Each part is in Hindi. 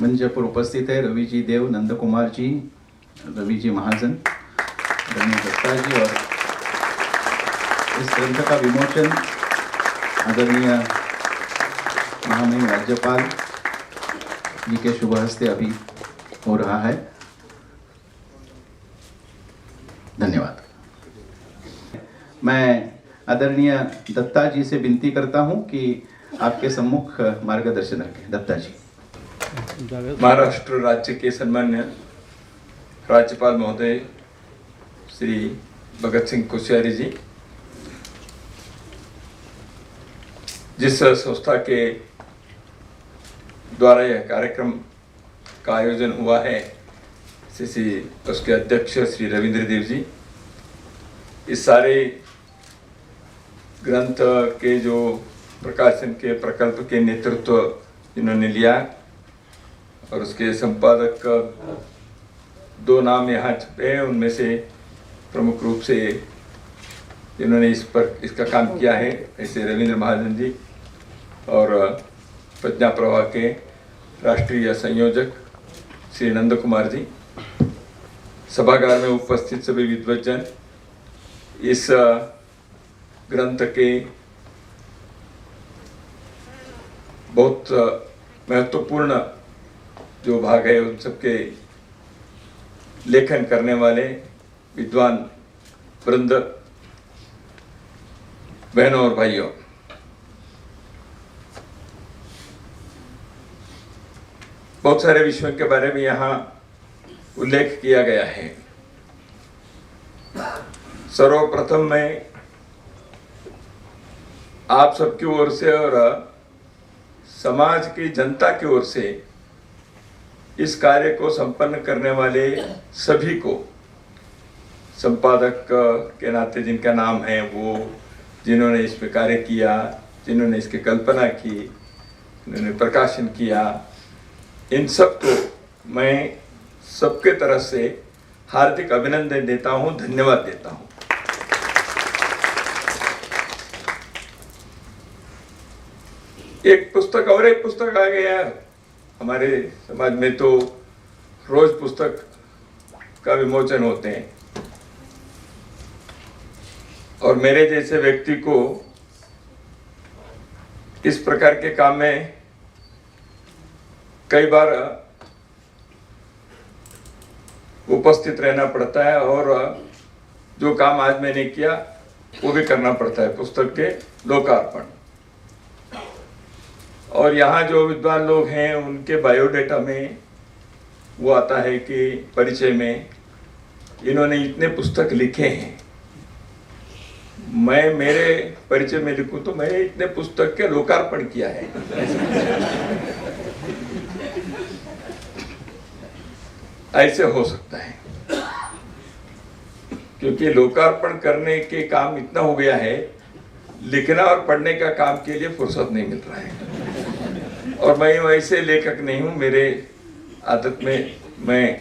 मंच पर उपस्थित है रवि जी देव, नंद कुमार जी, रवि जी महाजन, रमेश दत्ता जी, और इस ग्रंथ का विमोचन आदरणीय महामहिम राज्यपाल जी के शुभ हस्ते अभी हो रहा है। धन्यवाद। मैं आदरणीय दत्ता जी से विनती करता हूं कि आपके सम्मुख मार्गदर्शन रखें। दत्ता जी। महाराष्ट्र राज्य के सम्मान्य राज्यपाल महोदय श्री भगत सिंह कोश्यारी जी, जिस संस्था के द्वारा यह कार्यक्रम का आयोजन हुआ है, उसके अध्यक्ष श्री रविंद्र देव जी, इस सारे ग्रंथ के जो प्रकाशन के प्रकल्प के नेतृत्व जिन्होंने लिया, और उसके संपादक दो नाम यहाँ छपे हैं, उनमें से प्रमुख रूप से जिन्होंने इसका काम किया है ऐसे रविंद्र महाजन जी, और प्रज्ञा प्रवाह के राष्ट्रीय संयोजक श्री नंद कुमार जी, सभागार में उपस्थित सभी विद्वज्जन, इस ग्रंथ के बहुत महत्वपूर्ण जो भाग है उन सबके लेखन करने वाले विद्वान वृंद, बहनों और भाइयों, बहुत सारे विषयों के बारे में यहाँ उल्लेख किया गया है। सर्वप्रथम मैं आप सबकी ओर से और समाज की जनता की ओर से इस कार्य को संपन्न करने वाले सभी को, संपादक के नाते जिनका नाम है, वो जिन्होंने इस पे कार्य किया, जिन्होंने इसकी कल्पना की, जिन्होंने प्रकाशन किया, इन सब को मैं सबके तरफ से हार्दिक अभिनंदन देता हूँ, धन्यवाद देता हूँ। एक पुस्तक आ गया हमारे समाज में, तो रोज पुस्तक का विमोचन होते हैं, और मेरे जैसे व्यक्ति को इस प्रकार के काम में कई बार उपस्थित रहना पड़ता है, और जो काम आज मैंने किया वो भी करना पड़ता है, पुस्तक के लोकार्पण। और यहाँ जो विद्वान लोग हैं उनके बायोडेटा में वो आता है कि परिचय में इन्होंने इतने पुस्तक लिखे हैं। मैं मेरे परिचय में लिखूं तो मैं इतने पुस्तक के लोकार्पण किया है, ऐसे हो सकता है, क्योंकि लोकार्पण करने के काम इतना हो गया है, लिखना और पढ़ने का काम के लिए फुर्सत नहीं मिल रहा है। और मैं वैसे लेखक नहीं हूँ, मेरे आदत में मैं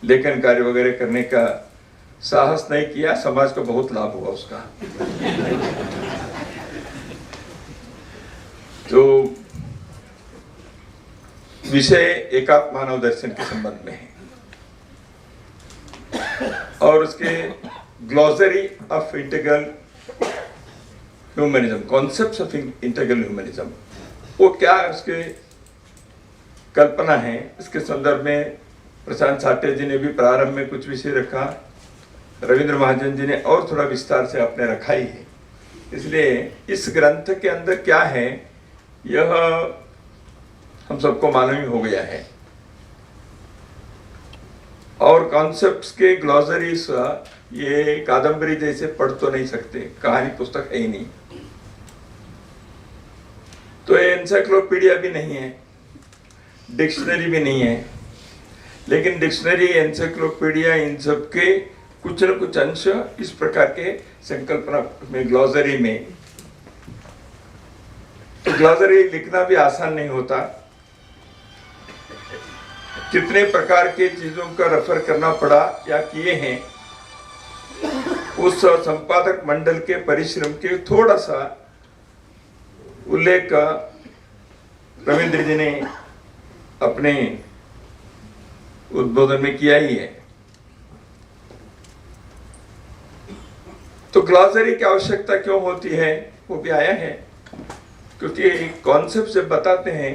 लेखन कार्य वगैरह करने का साहस नहीं किया, समाज को बहुत लाभ हुआ उसका। तो विषय एकात्म मानव दर्शन के संबंध में है, और उसके glossary of integral humanism, concepts of integral humanism, वो क्या उसके कल्पना है, इसके संदर्भ में प्रशांत साठे जी ने भी प्रारंभ में कुछ विषय रखा, रविंद्र महाजन जी ने और थोड़ा विस्तार से अपने रखा ही है। इसलिए इस ग्रंथ के अंदर क्या है यह हम सबको मालूम ही हो गया है, और कॉन्सेप्ट्स के ग्लॉसरीज ये कादम्बरी जैसे पढ़ तो नहीं सकते, कहानी पुस्तक है ही नहीं, तो ये एनसाइक्लोपीडिया भी नहीं है, डिक्शनरी भी नहीं है, लेकिन डिक्शनरी, एनसाइक्लोपीडिया, इन सब के कुछ न कुछ अंश इस प्रकार के संकल्पना में, ग्लॉसरी में। तो ग्लॉसरी लिखना भी आसान नहीं होता, कितने प्रकार के चीजों का रेफर करना पड़ा या किए हैं, उस संपादक मंडल के परिश्रम के थोड़ा सा उल्लेख रविंद्र जी ने अपने उद्बोधन में किया ही है। तो ग्लॉसरी की आवश्यकता क्यों होती है वो भी आया है, क्योंकि कॉन्सेप्ट जब बताते हैं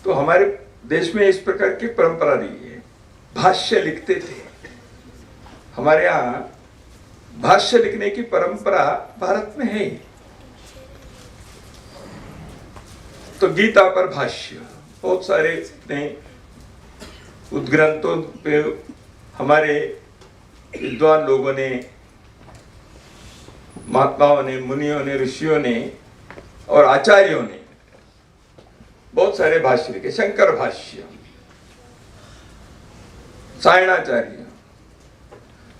तो हमारे देश में इस प्रकार की परंपरा रही है। भाष्य लिखते थे, हमारे यहाँ भाष्य लिखने की परंपरा भारत में है। तो गीता पर भाष्य, बहुत सारे उद्ग्रंथों पे हमारे विद्वान लोगों ने, महात्माओं ने, मुनियों ने, ऋषियों ने और आचार्यों ने बहुत सारे भाष्य लिखे। शंकर भाष्य, सायणाचार्य,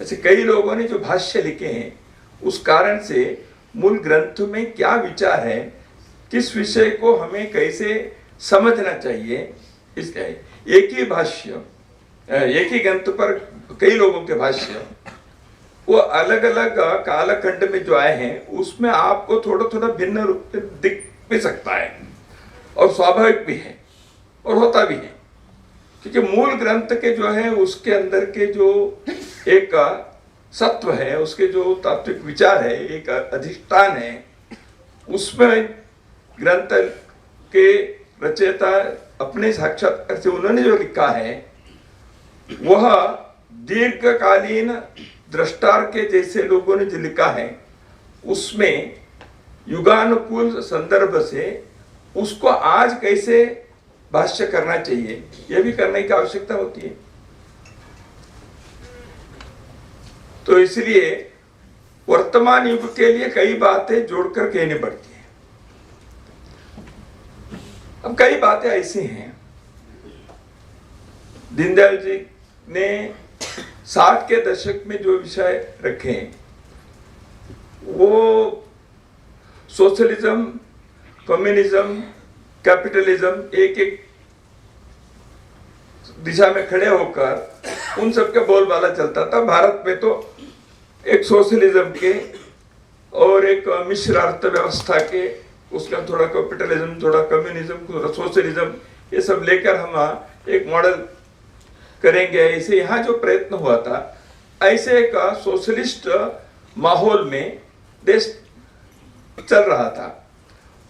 ऐसे कई लोगों ने जो भाष्य लिखे हैं, उस कारण से मूल ग्रंथ में क्या विचार है, किस विषय को हमें कैसे समझना चाहिए, इसका एक ही भाष्य, एक ही ग्रंथ पर कई लोगों के भाष्य, वो अलग अलग कालखंड में जो आए हैं उसमें आपको थोड़ा थोड़ा भिन्न रूप से दिख भी सकता है और स्वाभाविक भी है और होता भी है, क्योंकि मूल ग्रंथ के जो है उसके अंदर के जो एक सत्व है, उसके जो तात्विक विचार है, एक अधिष्ठान है, उसमें ग्रंथ के रचयिता अपने साक्षात्कार से उन्होंने जो लिखा है वह दीर्घकालीन दृष्टार के जैसे लोगों ने जो लिखा है उसमें युगानुकूल संदर्भ से उसको आज कैसे भाष्य करना चाहिए, यह भी करने की आवश्यकता होती है। तो इसलिए वर्तमान युग के लिए कई बातें जोड़कर कहनी पड़ती है। अब कई बातें ऐसी हैं, दीनदयाल जी ने 60 के दशक में जो विषय रखे वो सोशलिज्म, कम्युनिज्म, कैपिटलिज्म एक एक दिशा में खड़े होकर उन सब का बोलबाला चलता था। भारत में तो एक सोशलिज्म के और एक मिश्र अर्थव्यवस्था के, उसका थोड़ा कैपिटलिज्म, थोड़ा कम्युनिज्म, थोड़ा सोशलिज्म, ये सब लेकर हम एक मॉडल करेंगे, ऐसे यहाँ जो प्रयत्न हुआ था, ऐसे एक सोशलिस्ट माहौल में देश चल रहा था।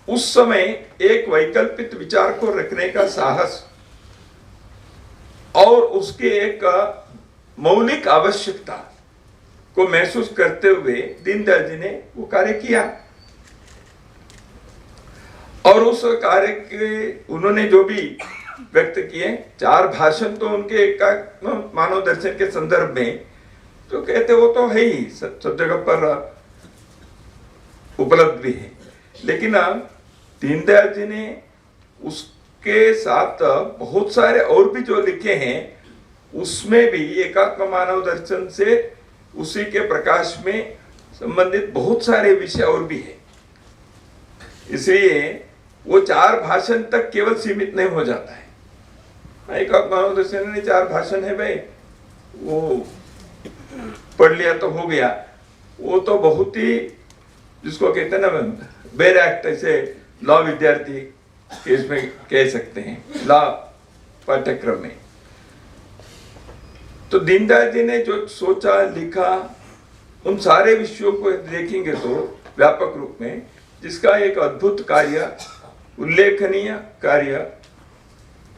उस समय एक वैकल्पिक विचार को रखने का साहस और उसके एक मौलिक आवश्यकता को महसूस करते हुए दीनदयाल जी ने वो कार्य किया। और उस कार्य के उन्होंने जो भी व्यक्त किए, 4 भाषण तो उनके मानव दर्शन के संदर्भ में जो कहते वो तो है ही, सब जगह पर उपलब्ध भी है, लेकिन दीनदयाल जी ने उसके साथ बहुत सारे और भी जो लिखे हैं उसमें भी एकात्म मानव दर्शन से उसी के प्रकाश में संबंधित बहुत सारे विषय और भी है। इसलिए वो 4 भाषण तक केवल सीमित नहीं हो जाता है। एकात्म मानव दर्शन में 4 भाषण है भाई, वो पढ़ लिया तो हो गया, वो तो बहुत ही जिसको कहते हैं ना बैरैक्ट, ऐसे लॉ विद्यार्थी के इसमें कह सकते हैं, लॉ पाठ्यक्रम में। तो दीनदयाल जी ने जो सोचा, लिखा, उन सारे विषयों को देखेंगे तो व्यापक रूप में, जिसका एक अद्भुत कार्य, उल्लेखनीय कार्य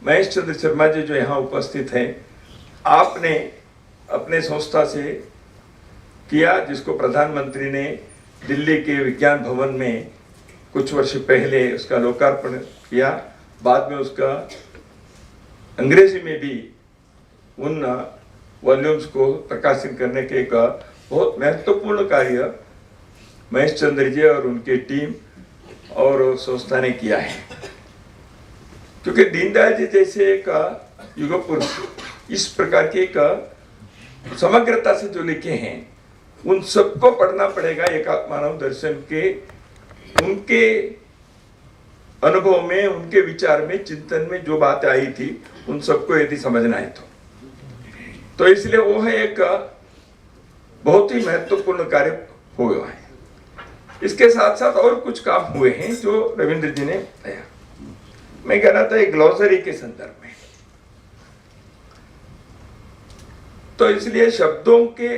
महेश चंद्र शर्मा जी जो यहाँ उपस्थित हैं, आपने अपने संस्था से किया, जिसको प्रधानमंत्री ने दिल्ली के विज्ञान भवन में कुछ वर्ष पहले उसका लोकार्पण किया। बाद में उसका अंग्रेजी में भी उन वॉल्यूम्स को प्रकाशित करने के एक बहुत महत्वपूर्ण कार्य महेश चंद्र जी और उनकी टीम और संस्था ने किया है। क्योंकि दीनदयाल जी जैसे एक युग पुरुष इस प्रकार के एक समग्रता से जो लिखे हैं, उन सबको पढ़ना पड़ेगा। एकात्म मानव दर्शन के उनके अनुभव में, उनके विचार में, चिंतन में जो बात आई थी, उन सबको यदि समझना है तो इसलिए वो है एक बहुत ही महत्वपूर्ण कार्य हुआ है। इसके साथ साथ और कुछ काम हुए हैं जो रविंद्र जी ने बताया। मैं कह रहा था एक ग्लॉसरी के संदर्भ में। तो इसलिए शब्दों के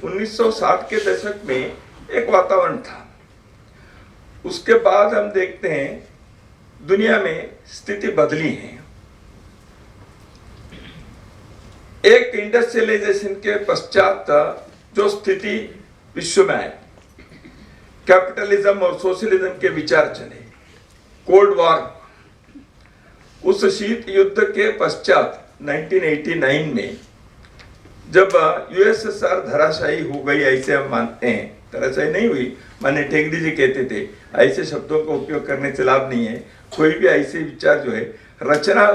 1960 के दशक में एक वातावरण था। उसके बाद हम देखते हैं दुनिया में स्थिति बदली है। एक इंडस्ट्रियलाइजेशन के पश्चात जो स्थिति विश्व में आई, कैपिटलिज्म और सोशलिज्म के विचार चले, कोल्ड वॉर, उस शीत युद्ध के पश्चात 1989 में जब यूएसएसआर धराशायी हो गई, ऐसे हम मानते हैं, धराशायी नहीं हुई, माने टेगरी जी कहते थे ऐसे शब्दों का उपयोग करने से लाभ नहीं है, कोई भी ऐसे विचार जो है रचना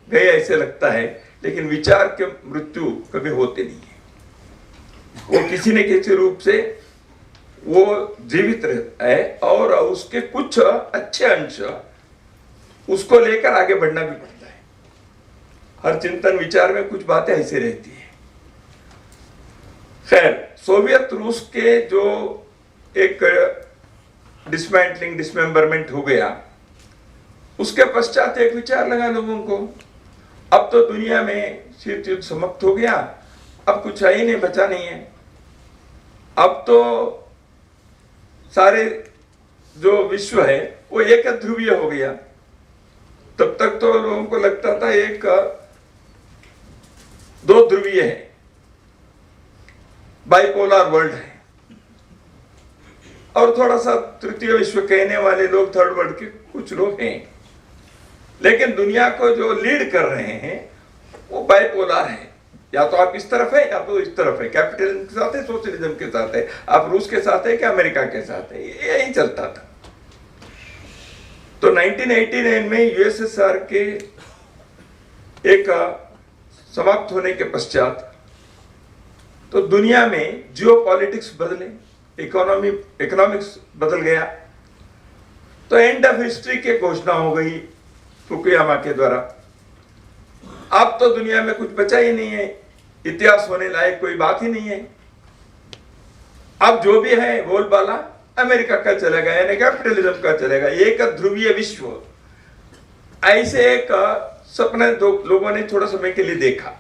गए ऐसे लगता है, लेकिन विचार के मृत्यु कभी होते नहीं है। वो किसी न किसी रूप से वो जीवित रहता है और उसके कुछ अच्छे अंश उसको लेकर आगे बढ़ना भी पड़ता है। हर चिंतन विचार में कुछ बातें ऐसे रहती है। खैर, सोवियत रूस के जो एक डिसमेंटलिंग, डिसमेंबरमेंट हो गया, उसके पश्चात एक विचार लगा लोगों को, अब तो दुनिया में शीत युद्ध समाप्त हो गया, अब कुछ है ही नहीं, बचा नहीं है, अब तो सारे जो विश्व है वो एक ध्रुवीय हो गया। तब तक तो लोगों को लगता था एक दो ध्रुवीय है, बाइपोलर वर्ल्ड है, और थोड़ा सा तृतीय विश्व कहने वाले लोग, थर्ड वर्ल्ड के कुछ लोग हैं, लेकिन दुनिया को जो लीड कर रहे हैं वो बाइपोलर है, या तो आप इस तरफ है या तो इस तरफ है, कैपिटलिज्म के साथ है, सोशलिज्म के साथ है, आप रूस के साथ है कि अमेरिका के साथ है, यही चलता था। तो 1989 में यूएसएसआर के एक समाप्त होने के पश्चात तो दुनिया में जियोपॉलिटिक्स बदले, इकोनॉमिक्स बदल गया। तो एंड ऑफ हिस्ट्री की घोषणा हो गई फुकुयामा के द्वारा। अब तो दुनिया में कुछ बचा ही नहीं है, इतिहास होने लायक कोई बात ही नहीं है। अब जो भी है बोलबाला अमेरिका का चलेगा, यानी कैपिटलिज्म का चलेगा, एक ध्रुवीय विश्व, ऐसे एक सपने दो लोगों ने थोड़ा समय के लिए देखा,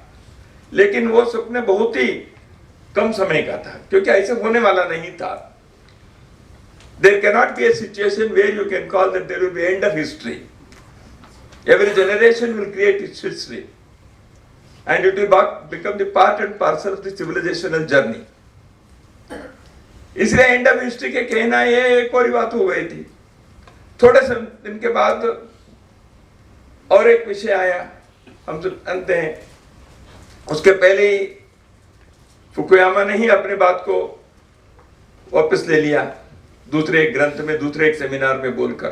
लेकिन वो सपने बहुत ही कम समय का था, क्योंकि ऐसे होने वाला नहीं था। There cannot be a situation where you can call that there will be end of history. Every generation will create its history, and it will become the part and parcel of the civilizational journey. इसलिए एंड ऑफ हिस्ट्री के कहना ये एक और बात हो गई थी। थोड़े दिन के बाद और एक विषय आया, हम जानते हैं, उसके पहले ही फुकुयामा ने ही अपने बात को वापस ले लिया, दूसरे एक ग्रंथ में, दूसरे एक सेमिनार में बोलकर।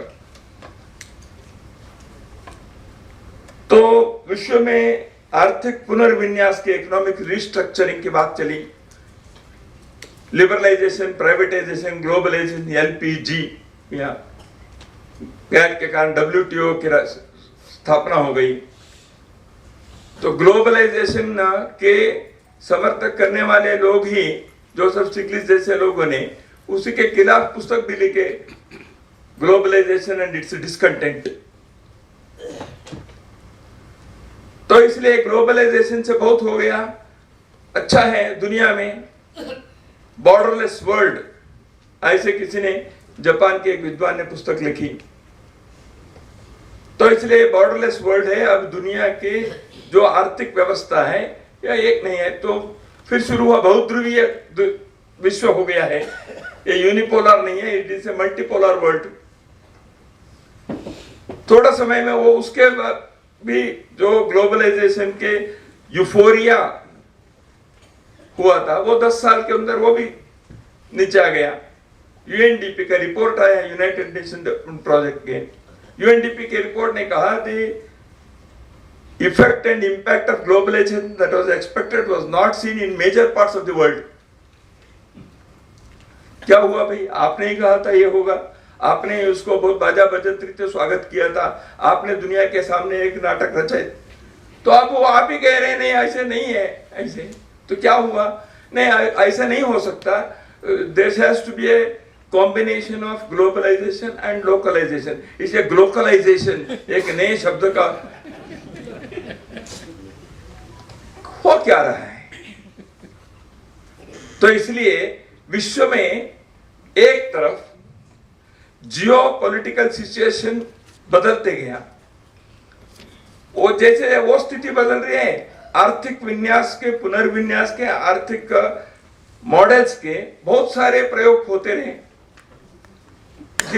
तो विश्व में आर्थिक पुनर्विन्यास की, इकोनॉमिक रिस्ट्रक्चरिंग की बात चली, लिबरलाइजेशन, प्राइवेटाइजेशन, ग्लोबलाइजेशन, एलपीजी या गैट के कारण डब्ल्यूटीओ की स्थापना हो गई। तो ग्लोबलाइजेशन के समर्थक करने वाले लोग ही, जोसेफ स्टिग्लिट्ज जैसे लोगों ने उसी के खिलाफ पुस्तक भी लिखे, ग्लोबलाइजेशन एंड इट्स डिसकंटेंट। तो इसलिए ग्लोबलाइजेशन से बहुत हो गया, अच्छा है दुनिया में बॉर्डरलेस वर्ल्ड, ऐसे किसी ने, जापान के एक विद्वान ने पुस्तक लिखी। तो इसलिए बॉर्डरलेस वर्ल्ड है, अब दुनिया के जो आर्थिक व्यवस्था है या एक नहीं है, तो फिर शुरू हुआ बहुध्रुवीय विश्व हो गया है, ये यूनिपोलर नहीं है, it is a multipolar world. थोड़ा समय में वो उसके भी जो ग्लोबलाइजेशन के यूफोरिया हुआ था, वो 10 साल के अंदर वो भी नीचे आ गया। यूएनडीपी का रिपोर्ट आया, यूनाइटेड नेशन डेवलपमेंट प्रोजेक्ट के, यूएनडीपी के रिपोर्ट ने कहा the effect and impact of globalisation that was expected was not seen in major parts of the world. क्या हुआ भाई, आपने ही कहा था ये होगा, आपने उसको बहुत बाजा बजंत्री से स्वागत किया था, आपने दुनिया के सामने एक नाटक रचा, तो अब वो आप ही कह रहे हैं नहीं ऐसे नहीं है, ऐसे तो क्या हुआ, नहीं ऐसा नहीं हो सकता, there has to be a combination of globalisation and localisation. इसे ग्लोकलाइजेशन एक नए शब्द का हो क्या रहा है। तो इसलिए विश्व में एक तरफ जियो पॉलिटिकल सिचुएशन बदलते गया, वो जैसे वो स्थिति बदल रही है, आर्थिक विन्यास के, पुनर्विन्यास के, आर्थिक मॉडल्स के बहुत सारे प्रयोग होते रहे।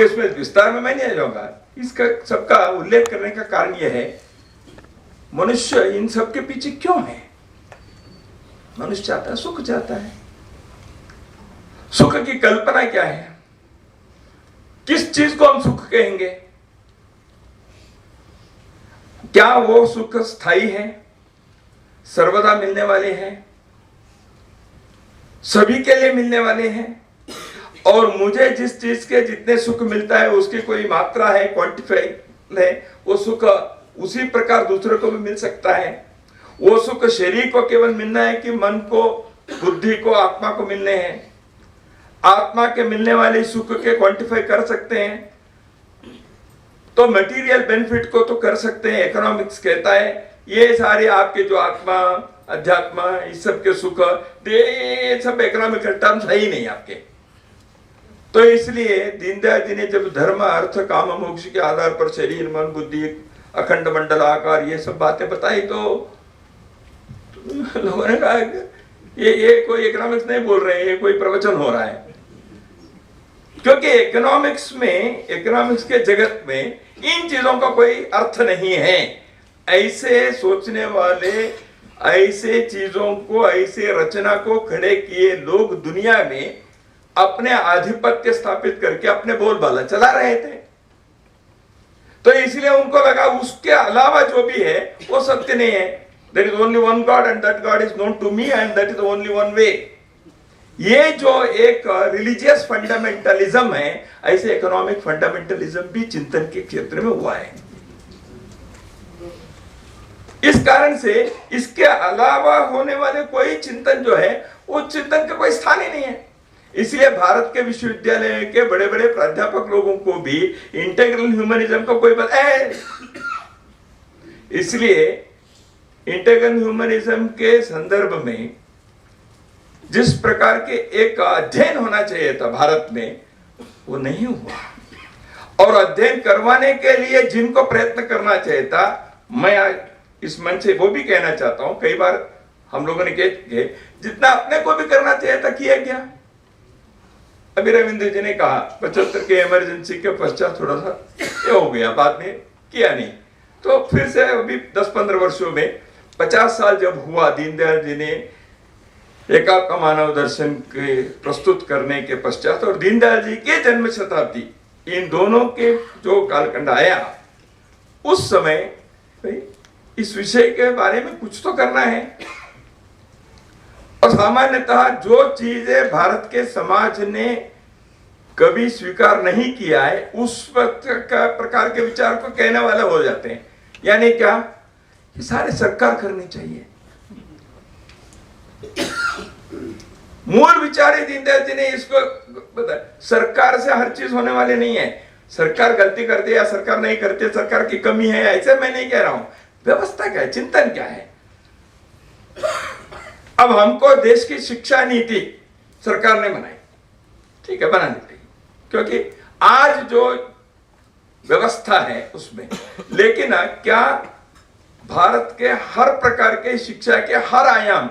इसमें विस्तार में मैं नहीं जाऊंगा। इसका सबका उल्लेख करने का कारण यह है, मनुष्य इन सब के पीछे क्यों है। मनुष्य चाहता है, सुख चाहता है। सुख की कल्पना क्या है, किस चीज को हम सुख कहेंगे? क्या वो सुख स्थायी है, सर्वदा मिलने वाले हैं, सभी के लिए मिलने वाले हैं, और मुझे जिस चीज के जितने सुख मिलता है उसकी कोई मात्रा है, क्वांटिफाई है, वो सुख उसी प्रकार दूसरों को भी मिल सकता है? वो सुख शरीर को केवल मिलना है कि मन को, बुद्धि को, आत्मा को मिलने हैं? आत्मा के मिलने वाले सुख के क्वांटिफाई कर सकते हैं तो मटेरियल बेनिफिट को तो कर सकते हैं। इकोनॉमिक्स कहता है ये सारे आपके जो आत्मा, अध्यात्म, इस सब के सुख, ये सब इकोनॉमिकल टर्म्स है ही नहीं आपके। तो इसलिए दीनदयाल जी ने जब धर्म, अर्थ, काम, मोक्ष के आधार पर शरीर, मन, बुद्धि, अखंड मंडल आकार ये सब बातें बताई तो लोगों ने कहा ये कोई इकोनॉमिक्स नहीं बोल रहे हैं, ये कोई प्रवचन हो रहा है। क्योंकि इकोनॉमिक्स में, इकोनॉमिक्स के जगत में इन चीजों का कोई अर्थ नहीं है। ऐसे सोचने वाले, ऐसे चीजों को, ऐसे रचना को खड़े किए लोग दुनिया में अपने आधिपत्य स्थापित करके अपने बोलबाला चला रहे थे। तो इसलिए उनको लगा उसके अलावा जो भी है वो सत्य नहीं है। There is only one God and that God is known to me and that is only one way। ये जो एक रिलीजियस फंडामेंटलिज्म है, ऐसे इकोनॉमिक फंडामेंटलिज्म भी चिंतन के क्षेत्र में हुआ है। इस कारण से इसके अलावा होने वाले कोई चिंतन जो है वो चिंतन का कोई स्थान ही नहीं है। इसलिए भारत के विश्वविद्यालय के बड़े बड़े प्राध्यापक लोगों को भी इंटेग्रल ह्यूमनिज्म का कोई पता है। इसलिए इंटेग्रल ह्यूमनिज्म के संदर्भ में जिस प्रकार के एक अध्ययन होना चाहिए था भारत में, वो नहीं हुआ। और अध्ययन करवाने के लिए जिनको प्रयत्न करना चाहिए था, मैं आज इस मंच से वो भी कहना चाहता हूं, कई बार हम लोगों ने कहे जितना अपने को भी करना चाहिए था किया गया। अभी रविंद्र जी ने कहा 75 के इमरजेंसी के पश्चात थोड़ा सा ये हो गया, बाद में किया नहीं। तो फिर से अभी 10-15 वर्षों में 50 साल जब हुआ, दीनदयाल जी ने एकात्म मानव दर्शन के प्रस्तुत करने के पश्चात और दीनदयाल जी के जन्म शताब्दी, इन दोनों के जो कालखंड आया, उस समय इस विषय के बारे में कुछ तो करना है। और सामान्यतः जो चीजें भारत के समाज ने कभी स्वीकार नहीं किया है, उस प्रकार के विचार को कहने वाले हो जाते हैं। यानी क्या, ये सारे सरकार करनी चाहिए। मूल विचार है दीनदयाल जी ने इसको बताया, सरकार से हर चीज होने वाली नहीं है। सरकार गलती करती है या सरकार नहीं करती है, सरकार की कमी है, ऐसे मैं नहीं कह रहा हूं। व्यवस्था क्या है, चिंतन क्या है। अब हमको देश की शिक्षा नीति सरकार ने बनाई, ठीक है, बनानी चाहिए, क्योंकि आज जो व्यवस्था है उसमें, लेकिन क्या भारत के हर प्रकार के शिक्षा के हर आयाम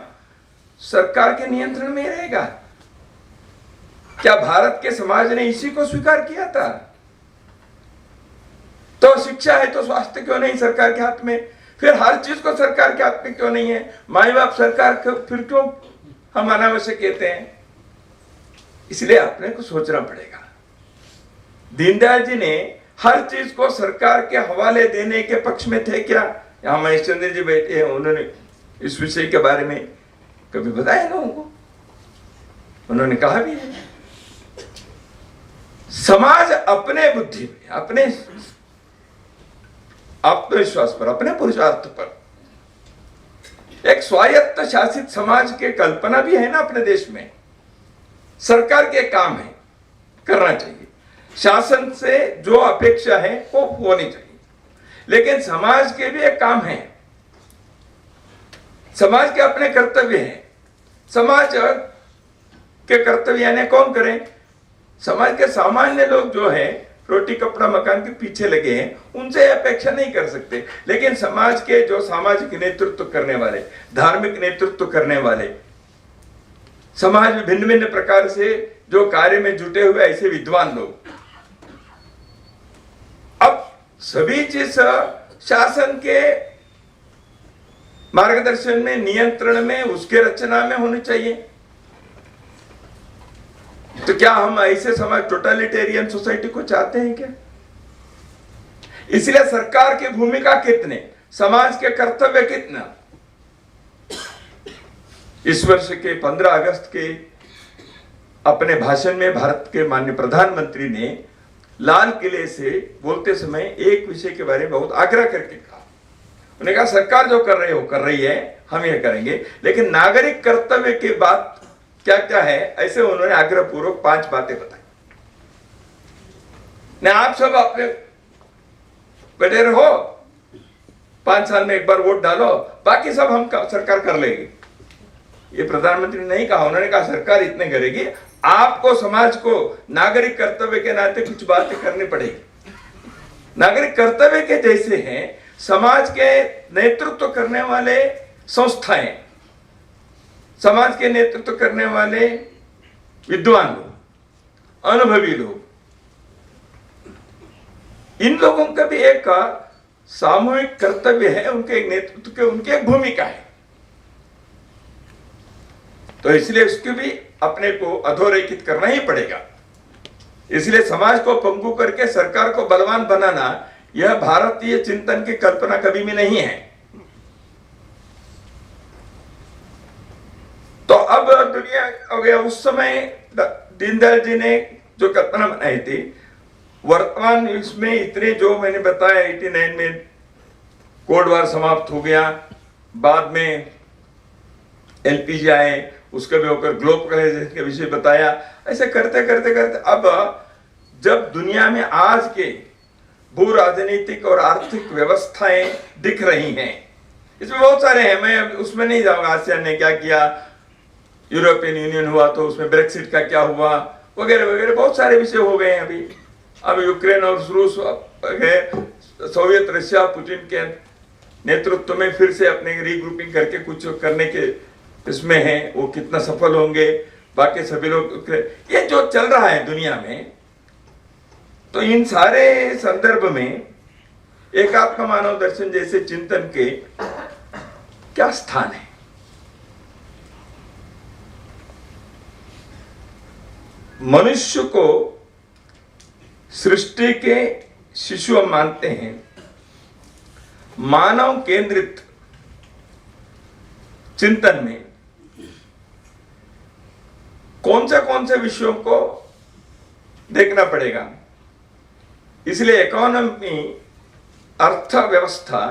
सरकार के नियंत्रण में रहेगा? क्या भारत के समाज ने इसी को स्वीकार किया था? तो शिक्षा है तो स्वास्थ्य क्यों नहीं सरकार के हाथ में? फिर हर चीज को सरकार के हाथ में क्यों नहीं है? माई बाप सरकार फिर क्यों हम अनावश्यक कहते हैं? इसलिए अपने को सोचना पड़ेगा। दीनदयाल जी ने हर चीज को सरकार के हवाले देने के पक्ष में थे क्या? यहां महेश चंद्र जी बैठे हैं, उन्होंने इस विषय के बारे में कभी बताया लोगों को, उन्होंने कहा भी है। समाज अपने बुद्धि में, अपने आत्मविश्वास पर, अपने पुरुषार्थ पर एक स्वायत्त शासित समाज के कल्पना भी है ना अपने देश में। सरकार के काम है, करना चाहिए, शासन से जो अपेक्षा है वो होनी चाहिए। लेकिन समाज के भी एक काम है, समाज के अपने कर्तव्य हैं। समाज के कर्तव्य यानी कौन करे? समाज के सामान्य लोग जो है रोटी कपड़ा मकान के पीछे लगे हैं, उनसे अपेक्षा नहीं कर सकते। लेकिन समाज के जो सामाजिक नेतृत्व करने वाले, धार्मिक नेतृत्व करने वाले, समाज में भिन्न भिन्न प्रकार से जो कार्य में जुटे हुए ऐसे विद्वान लोग, अब सभी चीज शासन के मार्गदर्शन में, नियंत्रण में, उसके रचना में होनी चाहिए। तो क्या हम ऐसे समाज, टोटलिटेरियन सोसाइटी को चाहते हैं क्या? इसलिए सरकार की भूमिका कितने, समाज के कर्तव्य कितना? इस वर्ष के 15 अगस्त के अपने भाषण में भारत के माननीय प्रधानमंत्री ने लाल किले से बोलते समय एक विषय के बारे में बहुत आग्रह करके कहा। उन्होंने कहा सरकार जो कर रही है वो कर रही है, हम यह करेंगे, लेकिन नागरिक कर्तव्य की बात क्या क्या है, ऐसे उन्होंने आग्रह पूर्वक 5 बातें बताई। ने आप सब अपने बैठे रहो, 5 साल में एक बार वोट डालो, बाकी सब हम सरकार कर लेगी। ये प्रधानमंत्री ने नहीं कहा, उन्होंने कहा सरकार इतने करेगी, आपको समाज को नागरिक कर्तव्य के नाते कुछ बातें करनी पड़ेगी। नागरिक कर्तव्य के जैसे हैं समाज के नेतृत्व करने वाले संस्थाएं, समाज के नेतृत्व करने वाले विद्वान लोग, अनुभवी लोग, इन लोगों का भी एक सामूहिक कर्तव्य है, उनके एक नेतृत्व के, उनकी एक भूमिका है। तो इसलिए उसको भी अपने को अधोरेखित करना ही पड़ेगा। इसलिए समाज को पंगु करके सरकार को बलवान बनाना, यह भारतीय चिंतन की कल्पना कभी भी नहीं है। तो अब दुनिया हो गया, उस समय दीनदयाल जी ने जो कल्पना बनाई थी, वर्तमान इसमें इतने जो मैंने बताया 89 में कोल्ड वॉर समाप्त हो गया, बाद में एलपीजी आए, उसके भी होकर ग्लोबलाइजेशन के विषय बताया। ऐसे करते करते करते अब जब दुनिया में आज के भू राजनीतिक और आर्थिक व्यवस्थाएं दिख रही हैं, इसमें बहुत सारे हैं, मैं उसमें नहीं जाऊंगा। आसियान ने क्या किया, यूरोपियन यूनियन हुआ तो उसमें ब्रेक्सिट का क्या हुआ, वगैरह वगैरह बहुत सारे विषय हो गए हैं। अब यूक्रेन और रूस, सोवियत रशिया पुतिन के नेतृत्व में फिर से अपने रीग्रुपिंग करके कुछ करने के इसमें है, वो कितना सफल होंगे, बाकी सभी लोग, ये जो चल रहा है दुनिया में। तो इन सारे संदर्भ में एकात्म मानव दर्शन जैसे चिंतन के क्या स्थान है? मनुष्य को सृष्टि के शिशु हम मानते हैं। मानव केंद्रित चिंतन में कौन से विषयों को देखना पड़ेगा। इसलिए इकोनॉमी, अर्थव्यवस्था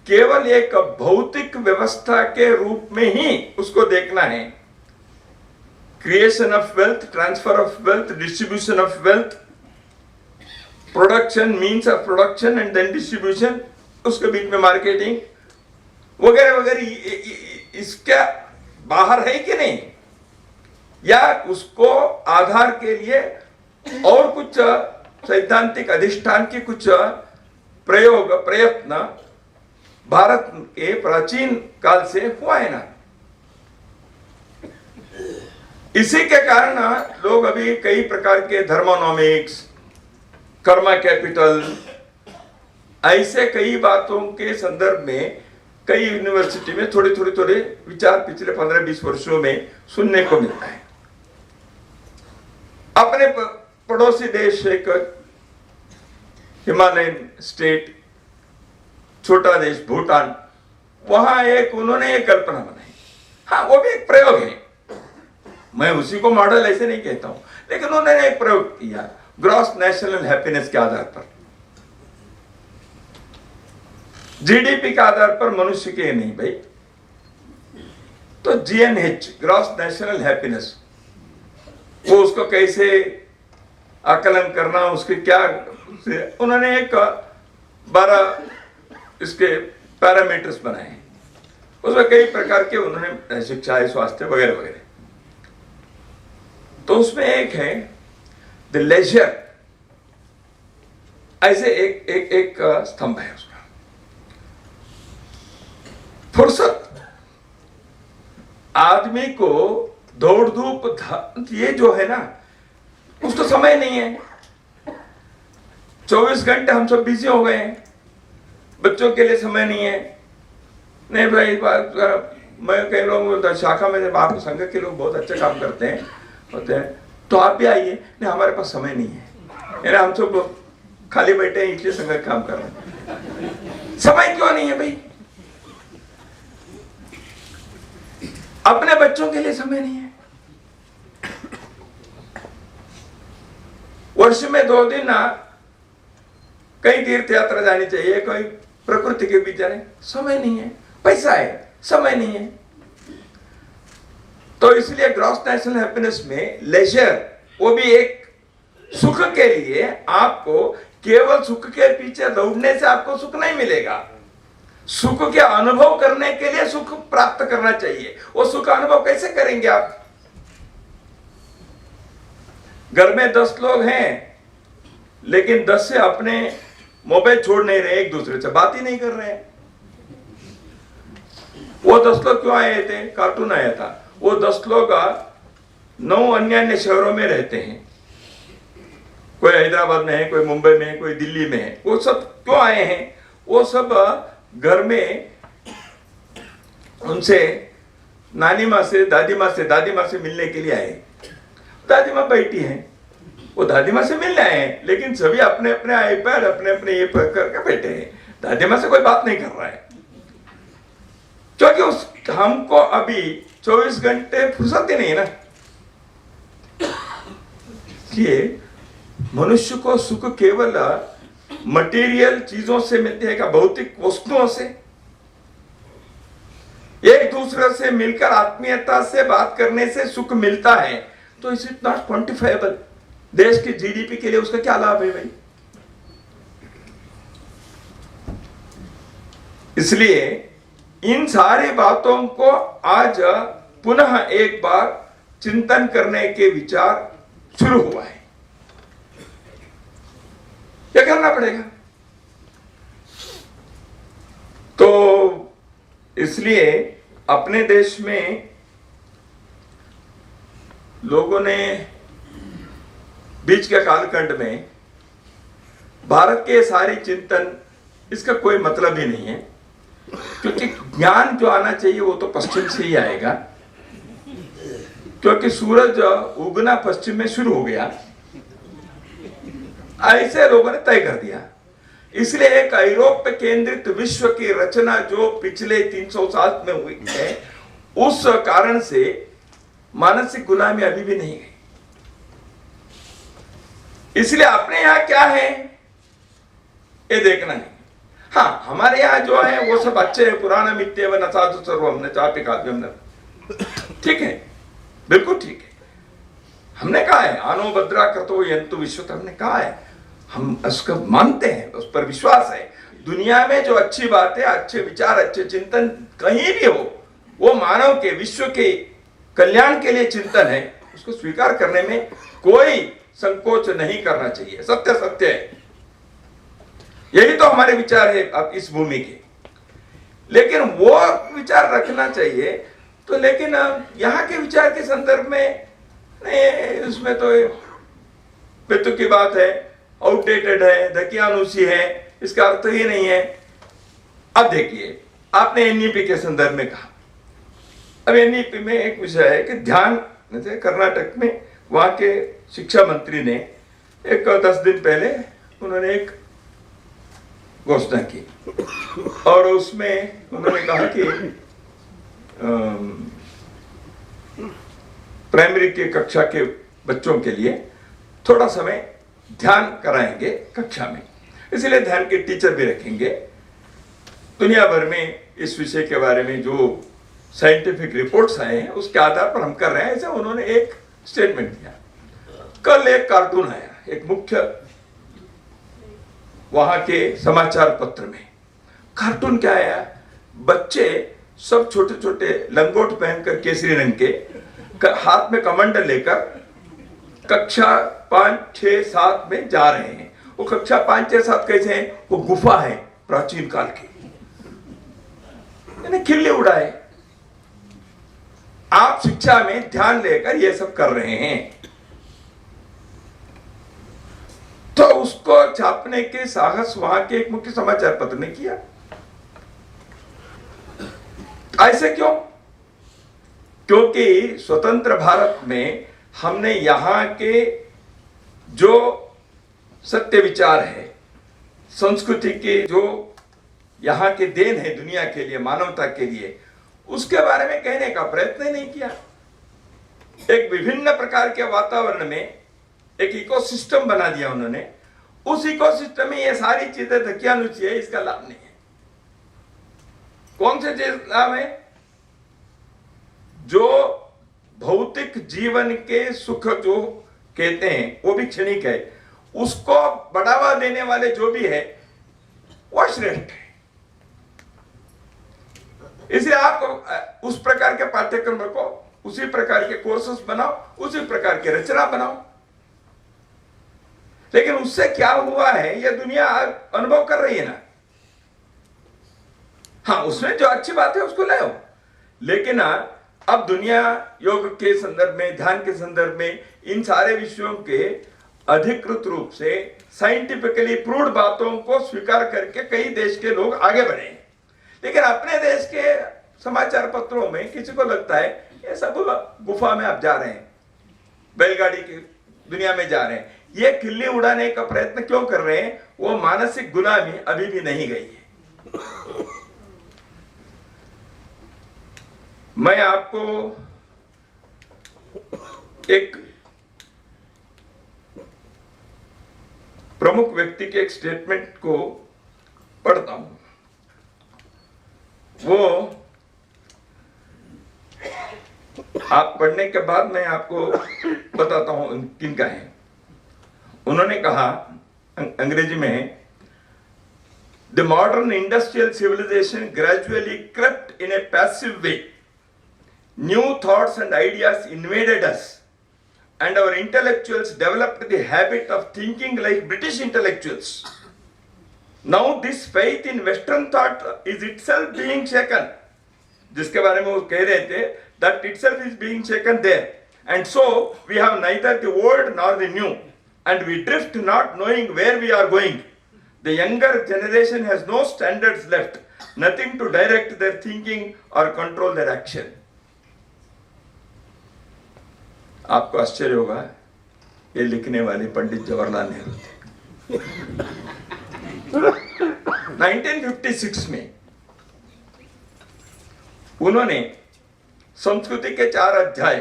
केवल एक भौतिक व्यवस्था के रूप में ही उसको देखना है। Creation of wealth, transfer of wealth, distribution of wealth, production, means of production and then distribution, उसके बीच में मार्केटिंग वगैरह वगैरह, इसका बाहर है कि नहीं, या उसको आधार के लिए और कुछ सैद्धांतिक अधिष्ठान के कुछ प्रयत्न भारत के प्राचीन काल से हुआ है ना। इसी के कारण लोग अभी कई प्रकार के थर्मोनॉमिक्स, कर्मा कैपिटल, ऐसे कई बातों के संदर्भ में कई यूनिवर्सिटी में थोड़े विचार पिछले 15-20 वर्षों में सुनने को मिलता है। अपने पड़ोसी देश, एक हिमालयन स्टेट, छोटा देश भूटान, वहां एक उन्होंने एक कल्पना बनाई। हाँ, वो भी एक प्रयोग है, मैं उसी को मॉडल ऐसे नहीं कहता हूं, लेकिन उन्होंने एक प्रयोग किया ग्रॉस नेशनल हैप्पीनेस के आधार पर, जीडीपी के आधार पर, मनुष्य के नहीं भाई। तो जीएनएच, ग्रॉस नेशनल हैप्पीनेस, वो उसको कैसे आकलन करना, उसके क्या उन्होंने एक 12 इसके पैरामीटर्स बनाए, उसमें कई प्रकार के उन्होंने शिक्षा है, स्वास्थ्य वगैरह वगैरह। तो उसमें एक है द लेजर, ऐसे एक स्तंभ है उसका। फुर्सत, आदमी को दौड़ धूप ये जो है ना, उसको समय नहीं है। 24 घंटे हम सब बिजी हो गए हैं, बच्चों के लिए समय नहीं है। नहीं भाई, मैं कई लोग शाखा में आप संघ के लोग बहुत अच्छे काम करते हैं होते हैं, तो आप भी आइए। नहीं, हमारे पास समय नहीं है, हम सब खाली बैठे हैं इसलिए संघ काम कर रहे हैं। समय क्यों नहीं है भाई? अपने बच्चों के लिए समय नहीं है। वर्ष में 2 दिन कहीं तीर्थ यात्रा जानी चाहिए, कोई प्रकृति के बीच जाने, समय नहीं है। पैसा है, समय नहीं है। तो इसलिए ग्रॉस नेशनल हैप्पीनेस में लेजर, वो भी एक सुख के लिए, आपको केवल सुख के पीछे दौड़ने से आपको सुख नहीं मिलेगा। सुख के अनुभव करने के लिए सुख प्राप्त करना चाहिए। वो सुख अनुभव कैसे करेंगे आप? घर में 10 लोग हैं, लेकिन 10 से अपने मोबाइल छोड़ नहीं रहे, एक दूसरे से बात ही नहीं कर रहे हैं। वो 10 लोग क्यों आए थे? कार्टून आया था। वो 10 लोग 9 अन्य शहरों में रहते हैं, कोई हैदराबाद में है, कोई मुंबई में है, कोई दिल्ली में है। वो सब क्यों आए हैं? वो सब घर में उनसे नानी माँ से, दादी माँ से मिलने के लिए आए। दादी माँ बैठी हैं, वो दादी माँ से मिलने आए हैं, लेकिन सभी अपने अपने आईपैड, अपने अपने ये करके बैठे हैं। दादी माँ से कोई बात नहीं कर रहा है, क्योंकि हमको अभी 24 घंटे फुर्सत ही नहीं ना। ये मनुष्य को सुख केवल मटेरियल चीजों से मिलती है, क्या भौतिक वस्तुओं से? एक दूसरे से मिलकर आत्मीयता से बात करने से सुख मिलता है, तो इज इट नॉट क्वांटिफाइबल? देश की जीडीपी के लिए उसका क्या लाभ है भाई? इसलिए इन सारी बातों को आज पुनः एक बार चिंतन करने के विचार शुरू हुआ है। क्या करना पड़ेगा? तो इसलिए अपने देश में लोगों ने बीच के कालखंड में भारत के सारी चिंतन, इसका कोई मतलब ही नहीं है, क्योंकि ज्ञान जो आना चाहिए वो तो पश्चिम से ही आएगा, क्योंकि सूरज उगना पश्चिम में शुरू हो गया, ऐसे लोगों ने तय कर दिया। इसलिए एक यूरोप केंद्रित विश्व की रचना जो पिछले 300 साल में हुई है, उस कारण से मानसिक गुलामी अभी भी नहीं गई। इसलिए अपने यहां क्या है ये देखना है। हाँ, हमारे यहाँ जो है वो सब अच्छे है, पुराना मित्यव न साधु सर्वम न चापि काव्यम न, ठीक है, बिल्कुल ठीक है। हमने कहा है आनो भद्रा कृतो यंतु विश्वत, हमने कहा है, हम उसको मानते हैं, उस पर विश्वास है। दुनिया में जो अच्छी बात है, अच्छे विचार, अच्छे चिंतन कहीं भी हो, वो मानव के, विश्व के कल्याण के लिए चिंतन है, उसको स्वीकार करने में कोई संकोच नहीं करना चाहिए। सत्य सत्य है, यही तो हमारे विचार है अब इस भूमि के। लेकिन वो विचार रखना चाहिए, तो लेकिन यहाँ के विचार के संदर्भ में नहीं, उसमें तो पितु की बात है, आउटडेटेड है, दकियानुसी है, इसका अर्थ ही नहीं है। अब देखिए, आपने एनईपी के संदर्भ में कहा, अब एनईपी में एक विषय है कि ध्यान, जैसे कर्नाटक में वहां के शिक्षा मंत्री ने एक 10 दिन पहले उन्होंने एक घोषणा की, और उसमें उन्होंने कहा कि प्राइमरी के कक्षा के बच्चों के लिए थोड़ा समय ध्यान कराएंगे कक्षा में, इसलिए ध्यान के टीचर भी रखेंगे। दुनिया भर में इस विषय के बारे में जो साइंटिफिक रिपोर्ट्स आए हैं उसके आधार पर हम कर रहे हैं, ऐसा उन्होंने एक स्टेटमेंट दिया। कल एक कार्टून आया, एक मुख्य वहां के समाचार पत्र में कार्टून क्या आया, बच्चे सब छोटे छोटे लंगोट पहनकर केसरी रंग के हाथ में कमंडल लेकर कक्षा 5, 6, 7 में जा रहे हैं। वो कक्षा 5, 6, 7 कैसे हैं? वो गुफा है प्राचीन काल की, यानी खिल्ली उड़ाए। आप शिक्षा में ध्यान लेकर ये सब कर रहे हैं, तो उसको छापने के साहस वहां के एक मुख्य समाचार पत्र ने किया। ऐसे क्यों? क्योंकि स्वतंत्र भारत में हमने यहां के जो सत्य विचार है, संस्कृति के जो यहां के देन है दुनिया के लिए, मानवता के लिए, उसके बारे में कहने का प्रयत्न ही नहीं किया। एक विभिन्न प्रकार के वातावरण में एक इकोसिस्टम बना दिया उन्होंने। उस इकोसिस्टम में ये सारी चीजें धकियानुची है, इसका लाभ नहीं है। कौन से चीज लाभ है? जो भौतिक जीवन के सुख जो कहते हैं वो भी क्षणिक है, उसको बढ़ावा देने वाले जो भी है वो श्रेष्ठ है। इसलिए आप उस प्रकार के पाठ्यक्रम रखो, उसी प्रकार के कोर्सेस बनाओ, उसी प्रकार की रचना बनाओ। लेकिन उससे क्या हुआ है ये दुनिया अनुभव कर रही है ना। हाँ, उसमें जो अच्छी बात है उसको ले आओ, लेकिन अब दुनिया योग के संदर्भ में, ध्यान के संदर्भ में, इन सारे विषयों के अधिकृत रूप से साइंटिफिकली प्रूव्ड बातों को स्वीकार करके कई देश के लोग आगे बढ़े हैं। लेकिन अपने देश के समाचार पत्रों में किसी को लगता है ये सब गुफा में आप जा रहे हैं, बैलगाड़ी की दुनिया में जा रहे हैं। ये खिल्ली उड़ाने का प्रयत्न क्यों कर रहे हैं? वो मानसिक गुलामी अभी भी नहीं गई है। मैं आपको एक प्रमुख व्यक्ति के एक स्टेटमेंट को पढ़ता हूं। वो आप पढ़ने के बाद मैं आपको बताता हूं किनका है। उन्होंने कहा अंग्रेजी में, the modern industrial civilisation gradually crept in a passive way. New thoughts and ideas invaded us, and our intellectuals developed the habit of thinking like British intellectuals. Now this faith in Western thought is itself being shaken. जिसके बारे में वो कह रहे थे, that itself is being shaken there. And so we have neither the old nor the new, and we drift not knowing where we are going. The younger generation has no standards left, nothing to direct their thinking or control their action. आपको आश्चर्य होगा, ये लिखने वाले पंडित जवाहरलाल नेहरू थे। 1956 में उन्होंने संस्कृति के 4 अध्याय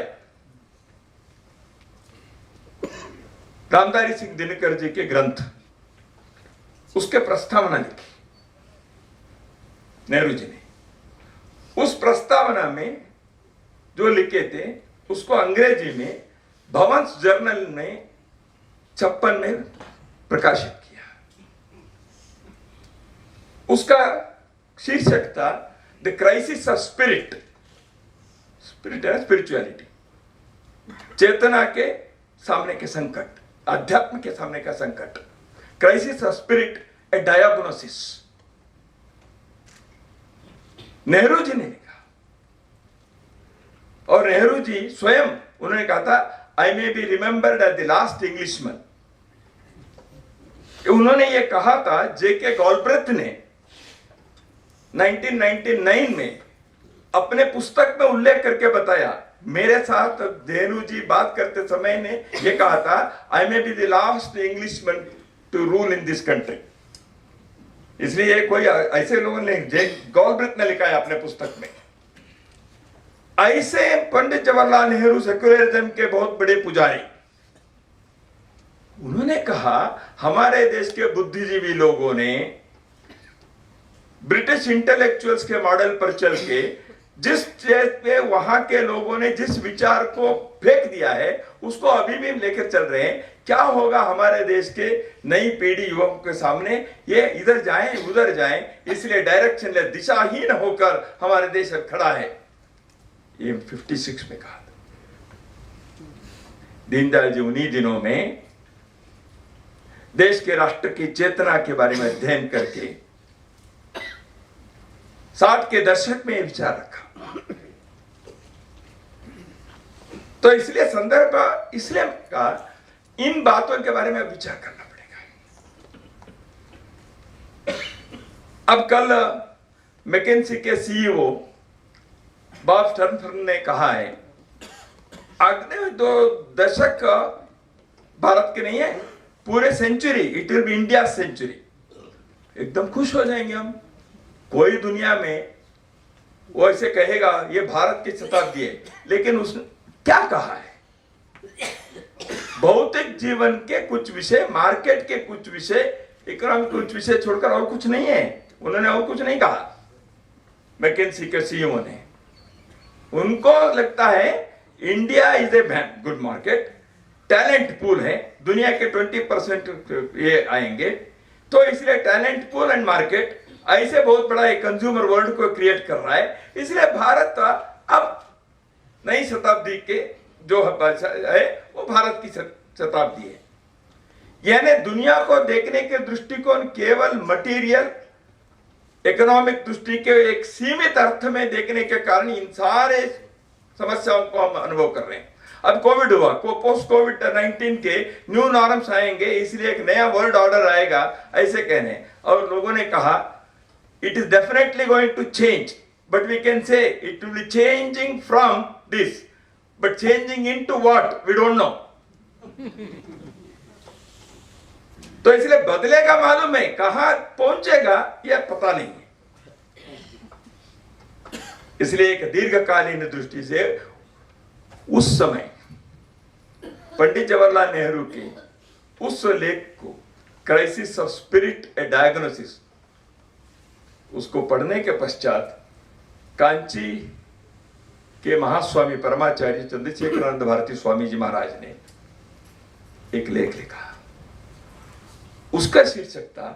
रामधारी सिंह दिनकर जी के ग्रंथ, उसके प्रस्तावना लिखी नेहरू जी ने। उस प्रस्तावना में जो लिखे थे उसको अंग्रेजी में भवंस जर्नल ने 56 में प्रकाशित किया। उसका शीर्षक था the crisis of spirit. Spirit है स्पिरिचुअलिटी, चेतना के सामने के संकट, अध्यात्म के सामने का संकट। Crisis of spirit, a diagnosis. Nehru ji ने लिखा, और नेहरू जी स्वयं उन्होंने कहा था, I may be remembered as the last Englishman. उन्होंने ये कहा था, जेके गॉलब्रेथ ने 1999 में अपने पुस्तक में उल्लेख करके बताया। मेरे साथ नेहरू जी बात करते समय ने ये कहा था, I may be the last Englishman to rule in this country. इसलिए कोई ऐसे लोगों ने, गॉलब्रेथ ने लिखा है अपने पुस्तक में। ऐसे पंडित जवाहरलाल नेहरू सेक्युलरिज्म के बहुत बड़े पुजारी, उन्होंने कहा हमारे देश के बुद्धिजीवी लोगों ने ब्रिटिश इंटेलेक्चुअल्स के मॉडल पर चल के जिस स्टेज पे वहां के लोगों ने जिस विचार को फेंक दिया है उसको अभी भी हम लेकर चल रहे हैं। क्या होगा हमारे देश के नई पीढ़ी युवकों के सामने? ये इधर जाएं उधर जाएं, इसलिए डायरेक्शन ले, दिशाहीन होकर हमारे देश खड़ा है। ये 56 में कहा दीनदयाल जी उन्हीं दिनों में देश के राष्ट्र की चेतना के बारे में अध्ययन करके 60 के दशक में विचार रखा। तो इसलिए संदर्भ इसलिए का इन बातों के बारे में विचार करना पड़ेगा। अब कल मैकेंसी के सीईओ बॉब स्टर्नबर्ग ने कहा है अगले 2 दशक भारत के नहीं है, पूरे century, it will be India century. एकदम खुश हो जाएंगे हम। कोई दुनिया में वो ऐसे कहेगा ये भारत की शताब्दी है, लेकिन उसने क्या कहा है? भौतिक जीवन के कुछ विषय, मार्केट के कुछ विषय, इकोनॉमिक कुछ विषय छोड़कर और कुछ नहीं है। उन्होंने और कुछ नहीं कहा। मैकेंसी के सीईओ ने, उनको लगता है India is a good market, talent pool है, दुनिया के 20% ये आएंगे, तो इसलिए टैलेंट पूल एंड मार्केट ऐसे बहुत बड़ा एक कंज्यूमर वर्ल्ड को क्रिएट कर रहा है। इसलिए भारत अब नई शताब्दी के जो है वो भारत की शताब्दी है। यानी दुनिया को देखने के दृष्टिकोण केवल मटेरियल इकोनॉमिक दृष्टि के एक सीमित अर्थ में देखने के कारण इन सारे समस्याओं को हम अनुभव कर रहे हैं। अब कोविड हुआ, पोस्ट कोविड-19 के न्यू नॉर्म्स आएंगे, इसलिए एक नया वर्ल्ड ऑर्डर आएगा ऐसे कहने, और लोगों ने कहा it is definitely going to change, but we can say it will be changing from this, but changing into what we don't know. तो इसलिए बदलेगा मालूम है, कहां पहुंचेगा यह पता नहीं है। इसलिए एक दीर्घकालीन दृष्टि से उस समय पंडित जवाहरलाल नेहरू के उस लेख को crisis of spirit a diagnosis, उसको पढ़ने के पश्चात कांची के महास्वामी परमाचार्य चंद्रशेखरानंद भारती स्वामी जी महाराज ने एक लेख लिखा। उसका शीर्षक था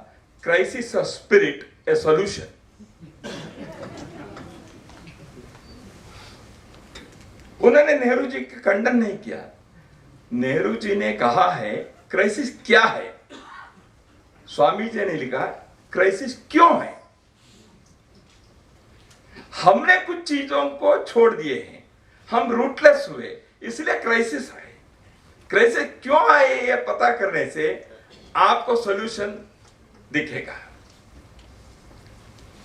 crisis of spirit A solution. उन्होंने नेहरू जी का खंडन नहीं किया। नेहरू जी ने कहा है क्राइसिस क्या है, स्वामी जी ने लिखा क्राइसिस क्यों है। हमने कुछ चीजों को छोड़ दिए हैं, हम रूटलेस हुए, इसलिए क्राइसिस है। क्राइसिस क्यों आए यह पता करने से आपको सॉल्यूशन दिखेगा।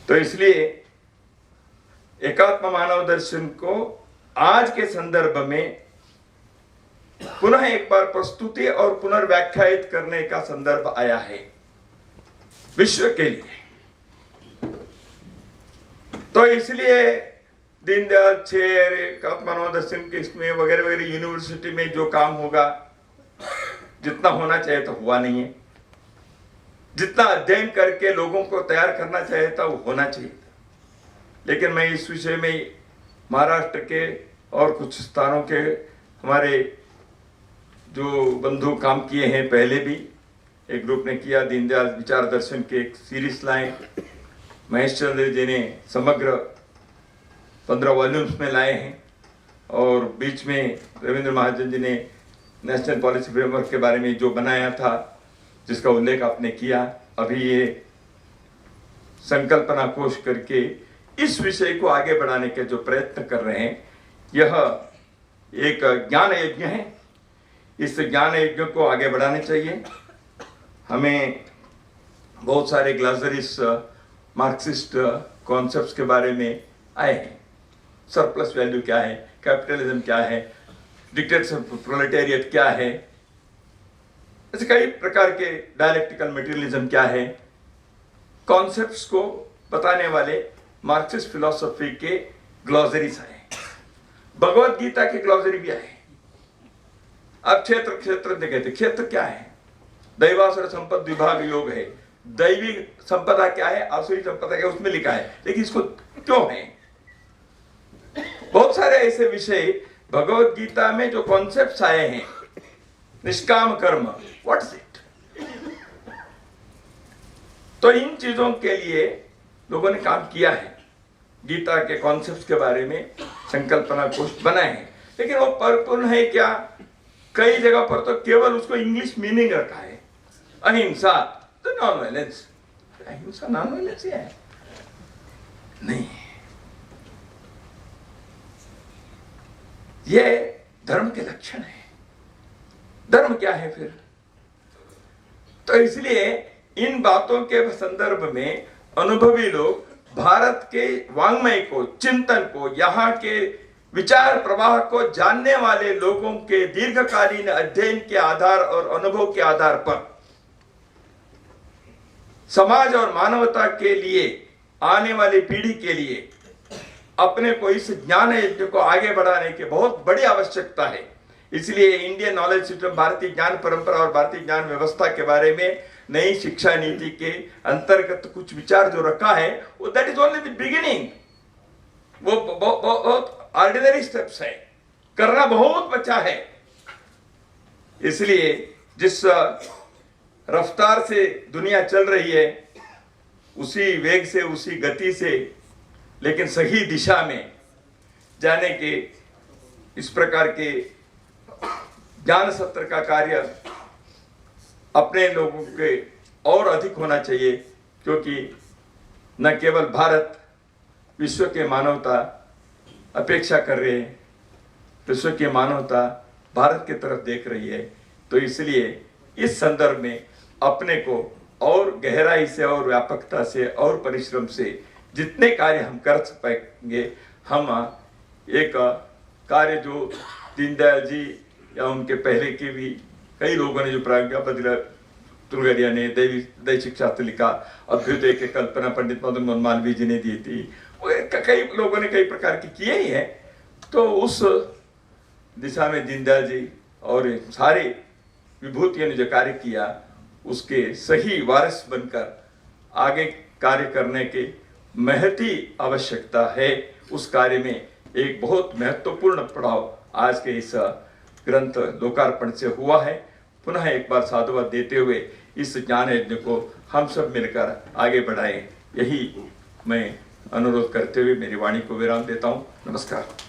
तो इसलिए एकात्म मानव दर्शन को आज के संदर्भ में पुनः एक बार प्रस्तुति और पुनर्व्याख्यायित करने का संदर्भ आया है विश्व के लिए। तो इसलिए दीनदयाल चेयर, एकात्म मानव दर्शन के इसमें वगैरह वगैरह यूनिवर्सिटी में जो काम होगा, जितना होना चाहिए तो हुआ नहीं है। जितना अध्ययन करके लोगों को तैयार करना चाहिए था वो होना चाहिए था। लेकिन मैं इस विषय में महाराष्ट्र के और कुछ स्थानों के हमारे जो बंधु काम किए हैं, पहले भी एक ग्रुप ने किया, दीनदयाल विचार दर्शन के एक सीरीज लाए, महेश चंद्र जी ने समग्र 15 वॉल्यूम्स में लाए हैं, और बीच में रविंद्र महाजन जी ने नेशनल पॉलिसी फ्रेमवर्क के बारे में जो बनाया था, जिसका उल्लेख आपने किया। अभी ये संकल्पना कोश करके इस विषय को आगे बढ़ाने के जो प्रयत्न कर रहे हैं, यह एक ज्ञान यज्ञ है। इस ज्ञान यज्ञ को आगे बढ़ाने चाहिए। हमें बहुत सारे ग्लासरीज मार्क्सिस्ट कॉन्सेप्ट्स के बारे में आए हैं। सरप्लस वैल्यू क्या है, कैपिटलिज्म क्या है, डिक्टेटरशिप प्रोलेटेरिएट क्या है, ऐसे कई प्रकार के डायलेक्टिकल मटेरियलिज्म क्या है, कॉन्सेप्ट्स को बताने वाले मार्क्सिस्ट फिलॉसफी के ग्लॉसरीज आए, भगवत गीता के ग्लॉसरी भी आए। अब क्षेत्र क्षेत्र कहते, क्षेत्र क्या है? दैवासुर संपद विभाग योग है। दैवी संपदा क्या है, आसुरी संपदा क्या है, उसमें लिखा है। लेकिन इसको क्यों है? ऐसे विषय भगवत गीता में जो कॉन्सेप्ट्स आए हैं, निष्काम कर्म, व्हाट्स इट। तो इन चीजों के लिए लोगों ने काम किया है, गीता के कॉन्सेप्ट्स के बारे में संकल्पना कोश बनाए हैं, लेकिन वो परिपूर्ण है क्या? कई जगह पर तो केवल उसको इंग्लिश मीनिंग रखा है, अहिंसा, तो नॉन वायलेंस। अहिंसा नॉन वायलेंस ही है? नहीं, ये धर्म के लक्षण है। धर्म क्या है फिर? तो इसलिए इन बातों के संदर्भ में अनुभवी लोग भारत के वांग्मय को, चिंतन को, यहाँ के विचार प्रवाह को जानने वाले लोगों के दीर्घकालीन अध्ययन के आधार और अनुभव के आधार पर समाज और मानवता के लिए, आने वाली पीढ़ी के लिए अपने को इस ज्ञान यज्ञ को आगे बढ़ाने की बहुत बड़ी आवश्यकता है। इसलिए इंडियन नॉलेज सिस्टम, भारतीय ज्ञान परंपरा और भारतीय ज्ञान व्यवस्था के बारे में नई शिक्षा नीति के अंतर्गत कुछ विचार जो रखा है, वो that is only the beginning. वो बहुत ऑर्डिनरी स्टेप्स है, करना बहुत बचा है। इसलिए जिस रफ्तार से दुनिया चल रही है, उसी वेग से, उसी गति से, लेकिन सही दिशा में जाने के इस प्रकार के ज्ञान सत्र का कार्य अपने लोगों के और अधिक होना चाहिए, क्योंकि न केवल भारत, विश्व के मानवता अपेक्षा कर रहे हैं, विश्व की मानवता भारत की तरफ देख रही है। तो इसलिए इस संदर्भ में अपने को और गहराई से और व्यापकता से और परिश्रम से जितने कार्य हम कर पाएंगे, हम एक कार्य जो दीनदयाल जी या उनके पहले के भी कई लोगों ने, जो प्राज्ञा तुलगरिया ने दैविक शिक्षास्त्र लिखा, अभ्युदय की कल्पना पंडित मदन मोहन मालवीय जी ने दी थी, वो कई लोगों ने कई प्रकार की किए ही हैं। तो उस दिशा में दीनदयाल जी और सारे विभूतियों ने जो कार्य किया, उसके सही वारिस बनकर आगे कार्य करने के महती आवश्यकता है। उस कार्य में एक बहुत महत्वपूर्ण पड़ाव आज के इस ग्रंथ लोकार्पण से हुआ है। पुनः एक बार साधुवाद देते हुए इस ज्ञान यज्ञ को हम सब मिलकर आगे बढ़ाएं, यही मैं अनुरोध करते हुए मेरी वाणी को विराम देता हूँ। नमस्कार।